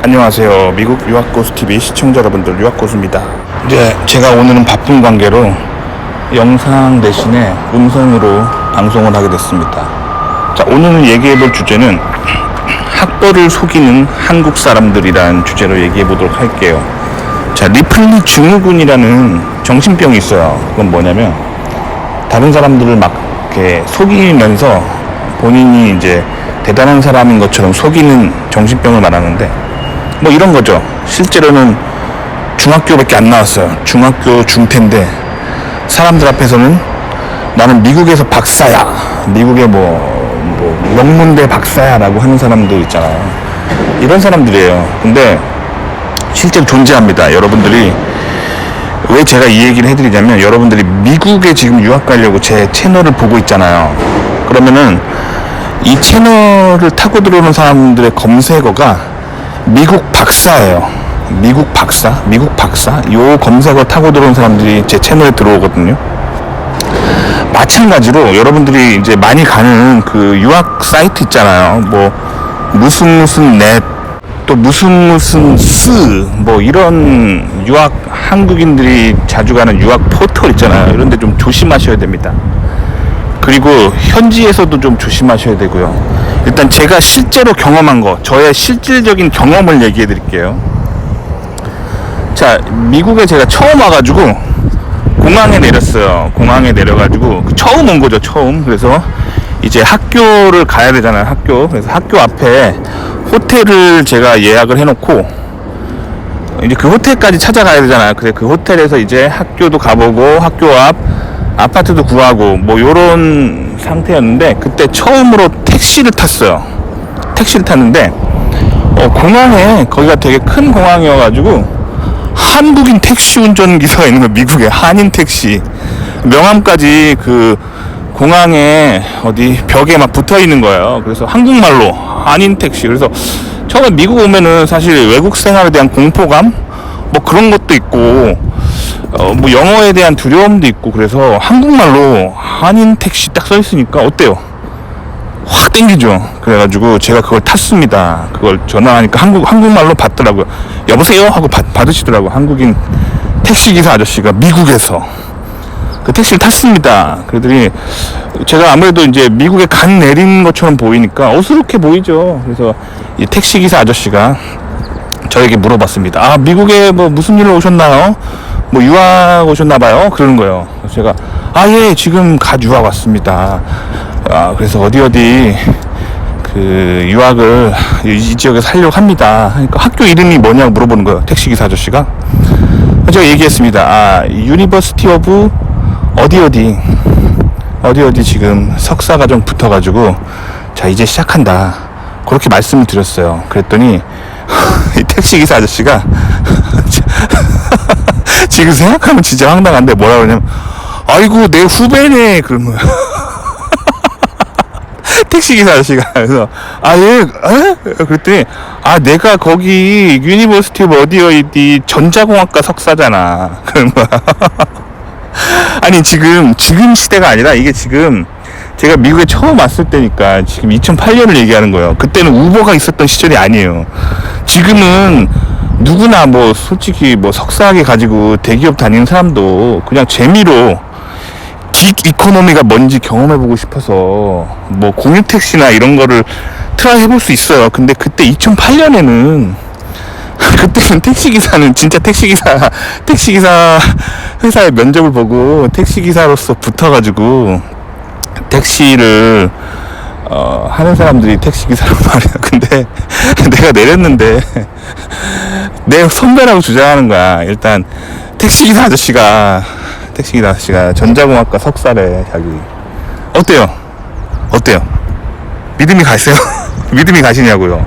안녕하세요. 미국 유학고수TV 시청자 여러분들, 유학고수입니다. 이제 제가 오늘은 바쁜 관계로 영상 대신에 음성으로 방송을 하게 됐습니다. 자, 오늘 얘기해볼 주제는 학벌을 속이는 한국 사람들이라는 주제로 얘기해 보도록 할게요. 자, 리플리 증후군이라는 정신병이 있어요. 그건 뭐냐면 다른 사람들을 막 이렇게 속이면서 본인이 이제 대단한 사람인 것처럼 속이는 정신병을 말하는데, 뭐 이런 거죠. 실제로는 중학교밖에 안 나왔어요. 중학교 중퇴인데 사람들 앞에서는 나는 미국에서 박사야, 미국의 명문대 박사야 라고 하는 사람도 있잖아요. 이런 사람들이에요. 근데 실제로 존재합니다. 여러분들이 왜 제가 이 얘기를 해드리냐면, 여러분들이 미국에 지금 유학 가려고 제 채널을 보고 있잖아요. 그러면은 이 채널을 타고 들어오는 사람들의 검색어가 미국 박사예요. 미국 박사? 요 검색어 타고 들어온 사람들이 제 채널에 들어오거든요. 마찬가지로 여러분들이 이제 많이 가는 그 유학 사이트 있잖아요. 뭐 무슨 넷, 또 무슨 뭐 이런 유학, 한국인들이 자주 가는 유학 포털 있잖아요. 이런 데 좀 조심하셔야 됩니다. 그리고 현지에서도 좀 조심하셔야 되고요. 일단 제가 실제로 경험한 거, 저의 실질적인 경험을 얘기해 드릴게요. 자, 미국에 제가 처음 와가지고 공항에 내렸어요. 공항에 내려가지고 처음 온 거죠, 처음. 그래서 이제 학교를 가야 되잖아요, 학교. 그래서 학교 앞에 호텔을 제가 예약을 해놓고 이제 그 호텔까지 찾아가야 되잖아요. 그래서 그 호텔에서 이제 학교도 가보고 학교 앞 아파트도 구하고 뭐 요런 상태였는데, 그때 처음으로 택시를 탔어요. 택시를 탔는데 공항에, 거기가 되게 큰 공항이어가지고 한국인 택시 운전기사가 있는 거예요. 미국에 한인 택시 명함까지 그 공항에 어디 벽에 막 붙어 있는 거예요. 그래서 한국말로 한인 택시. 그래서 처음에 미국 오면은 사실 외국 생활에 대한 공포감 뭐 그런 것도 있고 뭐 영어에 대한 두려움도 있고, 그래서 한국말로 한인 택시 딱 써 있으니까 어때요? 확 땡기죠. 그래가지고 제가 그걸 탔습니다. 그걸 전화하니까 한국말로 받더라고요. 여보세요? 하고 받으시더라고요. 한국인 택시기사 아저씨가 미국에서. 그 택시를 탔습니다. 그러더니 제가 아무래도 이제 미국에 간 내린 것처럼 보이니까 어수룩해 보이죠. 그래서 이 택시기사 아저씨가 저에게 물어봤습니다. 아, 미국에 뭐 무슨 일로 오셨나요? 뭐 유학 오셨나봐요? 그러는 거예요. 그래서 제가 예, 지금 갓 유학 왔습니다. 그래서 어디 그 유학을 이 지역에 살려고 합니다. 그러니까 학교 이름이 뭐냐고 물어보는 거예요, 택시기사 아저씨가. 제가 얘기했습니다. 유니버시티 오브 어디 지금 석사가 좀 붙어가지고 자, 이제 시작한다, 그렇게 말씀을 드렸어요. 그랬더니 이 택시기사 아저씨가 지금 생각하면 진짜 황당한데 뭐라 그러냐면, 아이고 내 후배네, 그런 거야. 택시기사 아저씨가. 그래서 예? 그랬더니 내가 거기 유니버시티 오브 어디 전자공학과 석사잖아, 그런 거야. 아니 지금 시대가 아니라, 이게 지금 제가 미국에 처음 왔을 때니까 지금 2008년을 얘기하는 거예요. 그때는 우버가 있었던 시절이 아니에요. 지금은 누구나 뭐 솔직히 뭐 석사학위 가지고 대기업 다니는 사람도 그냥 재미로 긱 이코노미가 뭔지 경험해보고 싶어서 뭐 공유택시나 이런 거를 트라이 해볼 수 있어요. 근데 그때 2008년에는 그때는 택시기사는 진짜 택시기사 회사의 면접을 보고 택시기사로서 붙어가지고 택시를 하는 사람들이 택시기사라고 말해요. 근데 내가 내렸는데 내 선배라고 주장하는 거야. 일단 택시기사 아저씨가 전자공학과 석사래, 자기. 어때요? 믿음이 가세요? 믿음이 가시냐고요.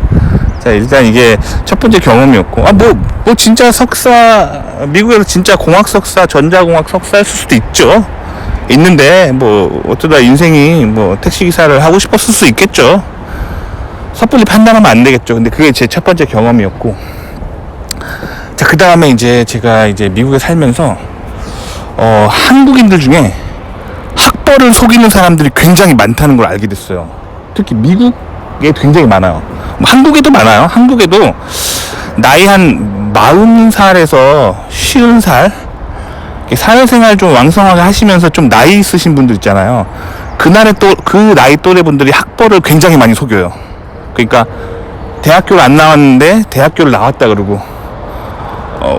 자, 일단 이게 첫 번째 경험이었고, 뭐 진짜 석사, 미국에서 진짜 공학 석사, 전자공학 석사 했을 수도 있죠. 있는데 뭐 어쩌다 인생이 뭐 택시기사를 하고 싶었을 수 있겠죠. 섣불리 판단하면 안 되겠죠. 근데 그게 제 첫 번째 경험이었고, 자, 그 다음에 이제 제가 이제 미국에 살면서 한국인들 중에 학벌을 속이는 사람들이 굉장히 많다는 걸 알게 됐어요. 특히 미국에 굉장히 많아요. 한국에도 많아요. 한국에도 나이 한 40살에서 50살 사회생활 좀 왕성하게 하시면서 좀 나이 있으신 분들 있잖아요. 그날에 또 그 나이 또래 분들이 학벌을 굉장히 많이 속여요. 그러니까 대학교를 안 나왔는데 대학교를 나왔다 그러고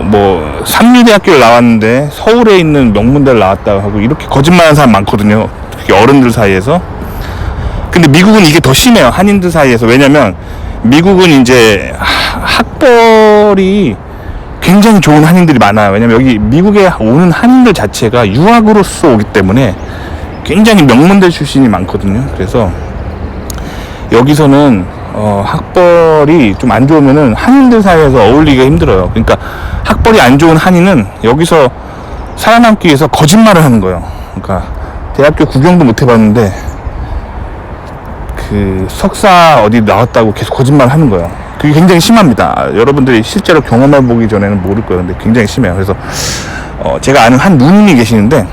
뭐 삼류대학교를 나왔는데 서울에 있는 명문대를 나왔다 하고 이렇게 거짓말하는 사람 많거든요. 특히 어른들 사이에서. 근데 미국은 이게 더 심해요. 한인들 사이에서. 왜냐면 미국은 이제 학벌이 굉장히 좋은 한인들이 많아요. 왜냐면 여기 미국에 오는 한인들 자체가 유학으로서 오기 때문에 굉장히 명문대 출신이 많거든요. 그래서 여기서는 학벌이 좀 안 좋으면은 한인들 사이에서 어울리기가 힘들어요. 그러니까 학벌이 안 좋은 한인은 여기서 살아남기 위해서 거짓말을 하는 거예요. 그러니까 대학교 구경도 못 해봤는데 그 석사 어디 나왔다고 계속 거짓말을 하는 거예요. 그게 굉장히 심합니다. 여러분들이 실제로 경험해 보기 전에는 모를 거예요. 근데 굉장히 심해요. 그래서 제가 아는 한 누님이 계시는데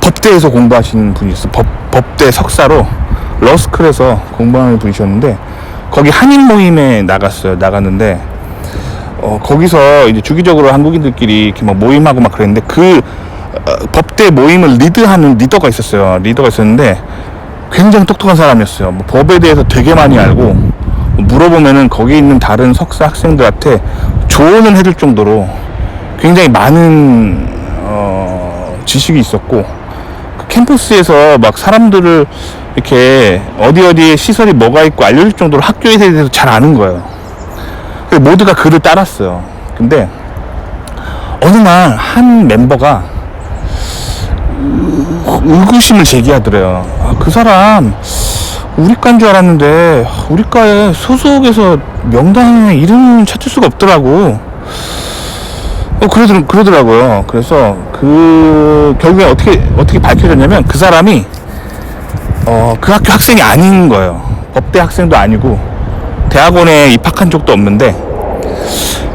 법대에서 공부하시는 분이 있어요. 법대 석사로 러스쿨에서 공부하는 분이셨는데 거기 한인 모임에 나갔는데 거기서 이제 주기적으로 한국인들끼리 이렇게 막 모임하고 막 그랬는데 그 법대 모임을 리드하는 리더가 있었는데 굉장히 똑똑한 사람이었어요. 뭐 법에 대해서 되게 많이 알고 물어보면은 거기 있는 다른 석사 학생들한테 조언을 해줄 정도로 굉장히 많은 지식이 있었고 그 캠퍼스에서 막 사람들을 이렇게 어디에 시설이 뭐가 있고 알려줄 정도로 학교에 대해서 잘 아는 거예요. 그래서 모두가 그를 따랐어요. 근데 어느 날 한 멤버가 의구심을 제기하더래요. 그 사람 우리 과인 줄 알았는데 우리 과에 소속에서 명단에 이름 찾을 수가 없더라고. 그러더라고요. 그래서 결국에 어떻게 밝혀졌냐면 그 사람이 그 학교 학생이 아닌 거예요. 법대 학생도 아니고 대학원에 입학한 적도 없는데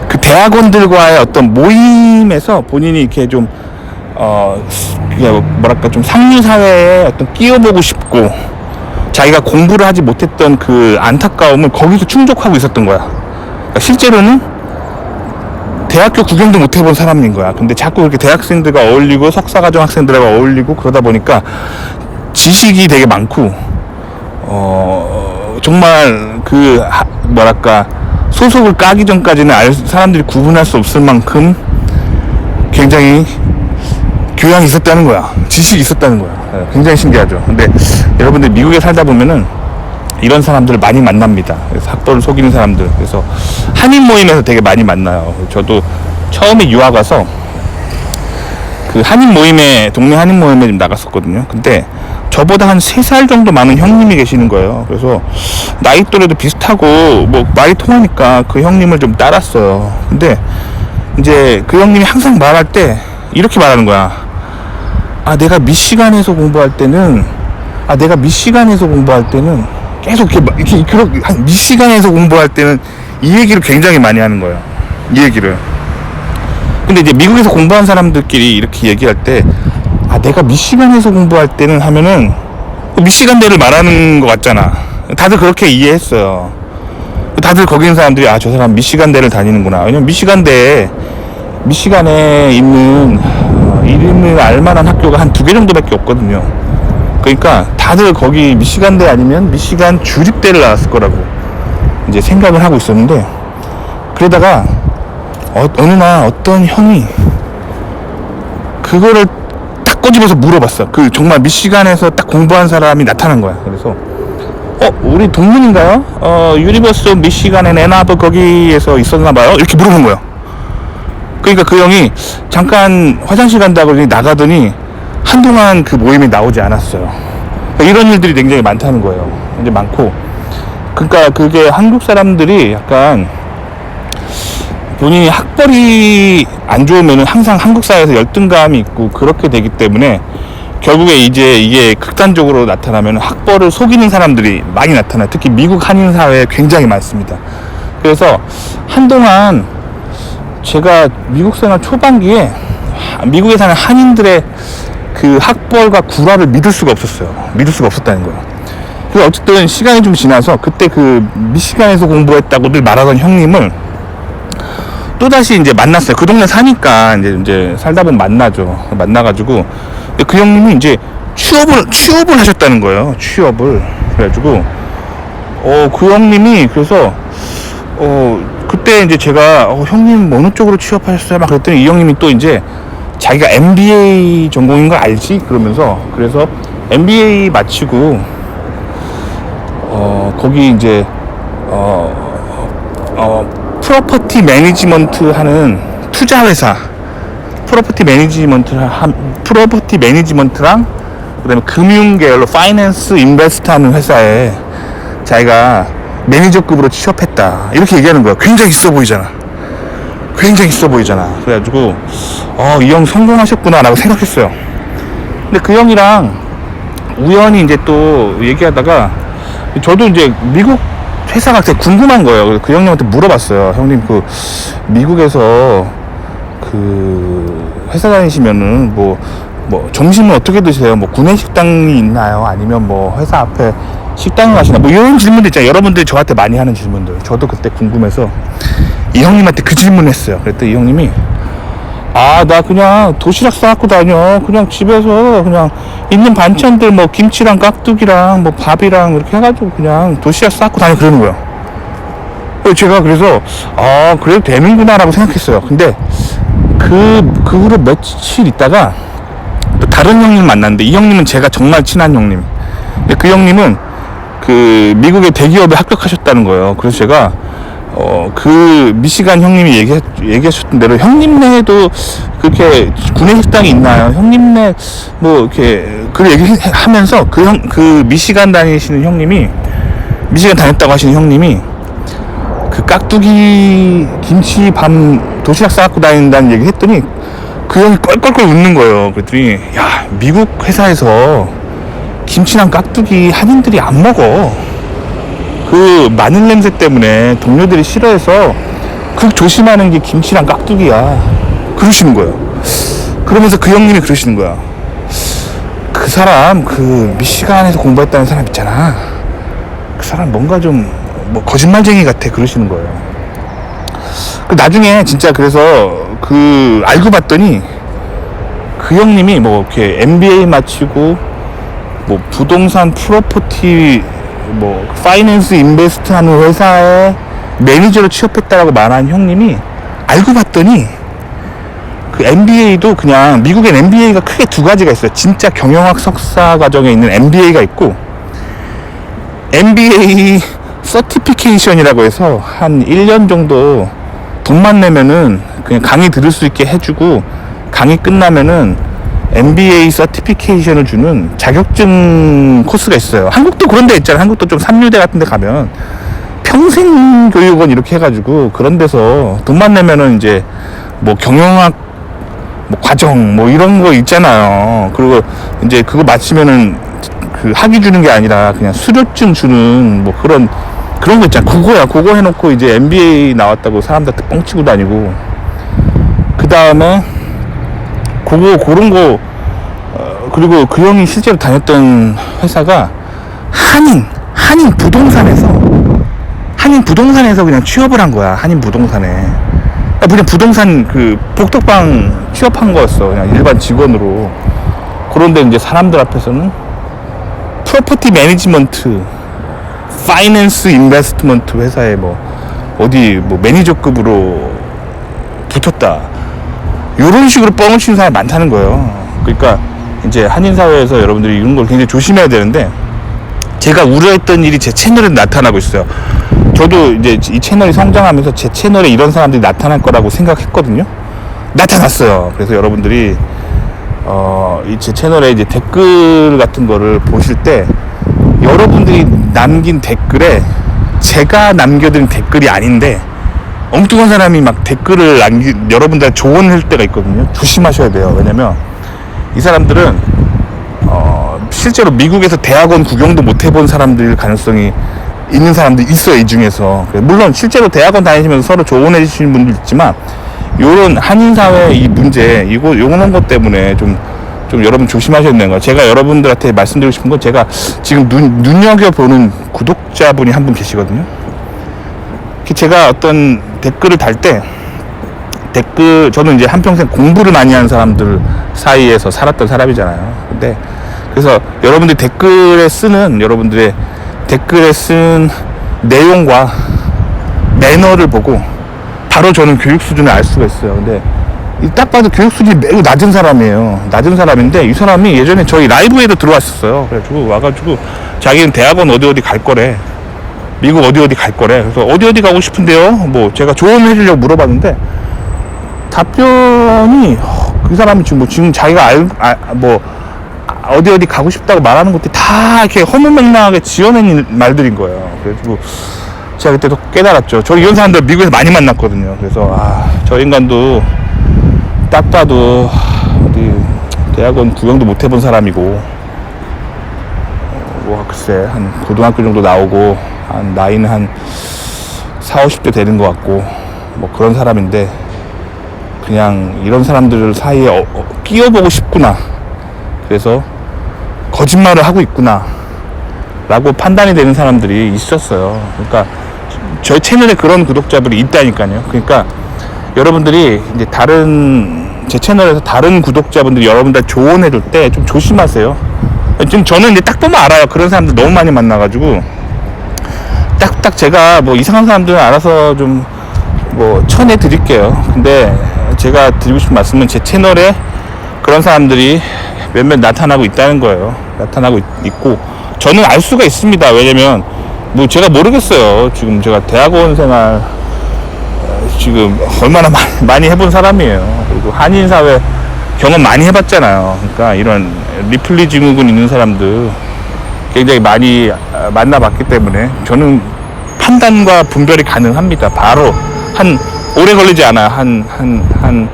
그 대학원들과의 어떤 모임에서 본인이 이렇게 좀 뭐랄까 좀 상류 사회에 어떤 끼워보고 싶고 자기가 공부를 하지 못했던 그 안타까움을 거기서 충족하고 있었던 거야. 그러니까 실제로는 대학교 구경도 못 해본 사람인 거야. 근데 자꾸 이렇게 대학생들과 어울리고 석사과정 학생들과 어울리고 그러다 보니까 지식이 되게 많고 정말 뭐랄까 소속을 까기 전까지는 사람들이 구분할 수 없을 만큼 굉장히 교양이 있었다는 거야. 지식이 있었다는 거야. 굉장히 신기하죠. 근데 여러분들 미국에 살다 보면은 이런 사람들을 많이 만납니다. 그래서 학벌을 속이는 사람들. 그래서 한인 모임에서 되게 많이 만나요. 저도 처음에 유학 와서 그 동네 한인 모임에 나갔었거든요. 근데 저보다 한 3살 정도 많은 형님이 계시는 거예요. 그래서 나이 또래도 비슷하고 뭐 말이 통하니까 그 형님을 좀 따랐어요. 근데 이제 그 형님이 항상 말할 때 이렇게 말하는 거야. 내가 미시간에서 공부할 때는 계속 이렇게 미시간에서 공부할 때는 이 얘기를 굉장히 많이 하는 거예요. 이 얘기를. 근데 이제 미국에서 공부한 사람들끼리 이렇게 얘기할 때 내가 미시간에서 공부할 때는 하면은 미시간대를 말하는 것 같잖아. 다들 그렇게 이해했어요. 다들 거기 있는 사람들이 저 사람 미시간대를 다니는구나. 왜냐면 미시간에 있는 이름을 알만한 학교가 한 2개 정도밖에 없거든요. 그러니까 다들 거기 미시간대 아니면 미시간 주립대를 나왔을 거라고 이제 생각을 하고 있었는데 그러다가 어느 날 어떤 형이 그거를 딱 꼬집어서 물어봤어. 정말 미시간에서 딱 공부한 사람이 나타난 거야. 그래서 우리 동문인가요? 유니버스 오브 미시간 앤 앤아버 거기에서 있었나 봐요. 이렇게 물어본 거야. 그러니까 그 형이 잠깐 화장실 간다고 나가더니 한동안 그 모임에 나오지 않았어요. 그러니까 이런 일들이 굉장히 많다는 거예요. 굉장히 많고. 그러니까 그게 한국 사람들이 약간 본인이 학벌이 안 좋으면 항상 한국 사회에서 열등감이 있고 그렇게 되기 때문에 결국에 이제 이게 극단적으로 나타나면 학벌을 속이는 사람들이 많이 나타나요. 특히 미국 한인 사회에 굉장히 많습니다. 그래서 한동안 제가 미국 생활 초반기에 미국에 사는 한인들의 그 학벌과 구라를 믿을 수가 없었다는 거예요. 그래서 어쨌든 시간이 좀 지나서 그때 그 미시간에서 공부했다고들 말하던 형님을 또다시 이제 만났어요. 그 동네 사니까 이제 살다 보면 만나죠. 만나가지고 그 형님이 이제 취업을 하셨다는 거예요. 취업을. 그래가지고 그 형님이 그래서 그때 이제 제가 형님 어느 쪽으로 취업하셨어요? 막 그랬더니 이 형님이 또 이제 자기가 MBA 전공인 걸 알지? 그러면서 그래서 MBA 마치고 거기 이제 프로퍼티 매니지먼트 하는 투자 회사 프로퍼티 매니지먼트랑 그다음에 금융 계열로 파이낸스 인베스트 하는 회사에 자기가 매니저급으로 취업했다 이렇게 얘기하는 거야. 굉장히 있어 보이잖아. 그래가지고 이 형 성공하셨구나 라고 생각했어요. 근데 그 형이랑 우연히 이제 또 얘기하다가 저도 이제 미국 회사가 되게 궁금한 거예요. 그 형님한테 물어봤어요. 형님 그 미국에서 그 회사 다니시면은 뭐 점심은 어떻게 드세요? 뭐 구내식당이 있나요? 아니면 뭐 회사 앞에 식당을 가시나? 뭐 이런 질문들 있잖아요. 여러분들이 저한테 많이 하는 질문들. 저도 그때 궁금해서 이 형님한테 그 질문을 했어요. 그랬더니 이 형님이 나 그냥 도시락 싸갖고 다녀. 그냥 집에서 그냥 있는 반찬들 뭐 김치랑 깍두기랑 뭐 밥이랑 이렇게 해가지고 그냥 도시락 싸갖고 다녀 그러는 거예요. 제가 그래서 그래도 되는구나 라고 생각했어요. 근데 그 후로 며칠 있다가 또 다른 형님 만났는데 이 형님은 제가 정말 친한 형님. 근데 그 형님은 그 미국의 대기업에 합격하셨다는 거예요. 그래서 제가 그 미시간 형님이 얘기하셨던 대로 형님네도 그렇게 구내식당이 있나요? 형님네 뭐 이렇게 그 얘기하면서 그 미시간 다니시는 형님이 미시간 다녔다고 하시는 형님이 그 깍두기 김치 밤 도시락 싸갖고 다닌다는 얘기 했더니 그 형이 껄껄껄 웃는 거예요. 그랬더니 야 미국 회사에서 김치랑 깍두기 한인들이 안 먹어. 그 마늘 냄새 때문에 동료들이 싫어해서 극 조심하는 게 김치랑 깍두기야. 그러시는 거예요. 그러면서 그 형님이 그러시는 거야. 그 사람 그 미시간에서 공부했다는 사람 있잖아. 그 사람 뭔가 좀 뭐 거짓말쟁이 같아. 그러시는 거예요. 그 나중에 진짜 그래서 그 알고 봤더니 그 형님이 뭐 이렇게 MBA 마치고 뭐 부동산 프로퍼티 뭐 파이낸스 인베스트 하는 회사에 매니저로 취업했다라고 말한 형님이 알고 봤더니 그 MBA도 그냥 미국엔 MBA가 크게 두 가지가 있어요. 진짜 경영학 석사 과정에 있는 MBA가 있고 MBA 서티피케이션이라고 해서 한 1년 정도 돈만 내면은 그냥 강의 들을 수 있게 해주고 강의 끝나면은 MBA 서티피케이션을 주는 자격증 코스가 있어요. 한국도 그런 데 있잖아요. 한국도 좀 삼류대 같은 데 가면 평생교육원 이렇게 해가지고 그런 데서 돈만 내면은 이제 뭐 경영학 뭐 과정 뭐 이런 거 있잖아요. 그리고 이제 그거 마치면은 그 학위 주는 게 아니라 그냥 수료증 주는 뭐 그런 거 있잖아. 그거 해놓고 이제 MBA 나왔다고 사람들한테 뻥치고 다니고 그 다음에 그런 거 그리고 그 형이 실제로 다녔던 회사가 한인 부동산에서 그냥 취업을 한 거야. 한인 부동산에 그냥 부동산 그 복덕방 취업한 거였어. 그냥 일반 직원으로. 그런데 이제 사람들 앞에서는 프로퍼티 매니지먼트 파이낸스 인베스트먼트 회사에 뭐 어디 뭐 매니저급으로 붙었다 이런 식으로 뻥을 치는 사람이 많다는 거예요. 그러니까 이제 한인사회에서 여러분들이 이런 걸 굉장히 조심해야 되는데 제가 우려했던 일이 제 채널에 나타나고 있어요. 저도 이제 이 채널이 성장하면서 제 채널에 이런 사람들이 나타날 거라고 생각했거든요. 나타났어요. 그래서 여러분들이 이 제 채널에 이제 댓글 같은 거를 보실 때 여러분들이 남긴 댓글에 제가 남겨둔 댓글이 아닌데 엉뚱한 사람이 막 댓글을 여러분들 조언할 때가 있거든요. 조심하셔야 돼요. 왜냐면 이 사람들은 실제로 미국에서 대학원 구경도 못 해본 사람들 가능성이 있는 사람들이 있어요. 이 중에서 물론 실제로 대학원 다니시면서 서로 조언해 주시는 분도 있지만 요런 한인사회 이 문제 요런 것 때문에 좀 여러분 조심하셔야 되는 거예요. 제가 여러분들한테 말씀드리고 싶은 건 제가 지금 눈여겨보는 구독자분이 한 분 계시거든요. 제가 어떤 댓글을 달 때 저는 이제 한평생 공부를 많이 한 사람들 사이에서 살았던 사람이잖아요. 근데 그래서 여러분들의 댓글에 쓴 내용과 매너를 보고 바로 저는 교육 수준을 알 수가 있어요. 근데 딱 봐도 교육 수준이 매우 낮은 사람이에요. 낮은 사람인데 이 사람이 예전에 저희 라이브에도 들어왔었어요. 그래가지고 와가지고 자기는 대학원 어디 갈 거래. 미국 어디 갈 거래. 그래서 어디 가고 싶은데요? 뭐 제가 조언을 해주려고 물어봤는데 답변이 그 사람이 지금 자기가 어디 가고 싶다고 말하는 것들이 다 이렇게 허무맹랑하게 지어낸 말들인 거예요. 그래가지고 제가 그때도 깨달았죠. 저 이런 사람들 미국에서 많이 만났거든요. 그래서 저 인간도 딱 봐도 어디 대학원 구경도 못 해본 사람이고 뭐 글쎄 한 고등학교 정도 나오고 한 나이는 한 40, 50대 되는 것 같고 뭐 그런 사람인데 그냥 이런 사람들 사이에 끼어보고 싶구나. 그래서 거짓말을 하고 있구나 라고 판단이 되는 사람들이 있었어요. 그러니까 저희 채널에 그런 구독자들이 있다니까요. 그러니까 여러분들이 이제 제 채널에서 다른 구독자분들이 여러분들 조언해 줄 때 좀 조심하세요. 지금 저는 이제 딱 보면 알아요. 그런 사람들 너무 많이 만나가지고 딱 제가 뭐 이상한 사람들은 알아서 좀 뭐 쳐내 드릴게요. 근데 제가 드리고 싶은 말씀은 제 채널에 그런 사람들이 몇몇 나타나고 있다는 거예요. 나타나고 있고 저는 알 수가 있습니다. 왜냐면 뭐 제가 모르겠어요. 지금 제가 대학원 생활 지금 얼마나 많이 해본 사람이에요. 그리고 한인 사회 경험 많이 해봤잖아요. 그러니까 이런 리플리 증후군 있는 사람들 굉장히 많이 만나봤기 때문에 저는 판단과 분별이 가능합니다. 바로 오래 걸리지 않아요. 한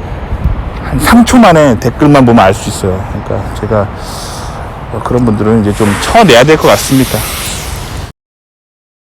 3초 만에 댓글만 보면 알 수 있어요. 그러니까 제가 그런 분들은 이제 좀 쳐내야 될 것 같습니다.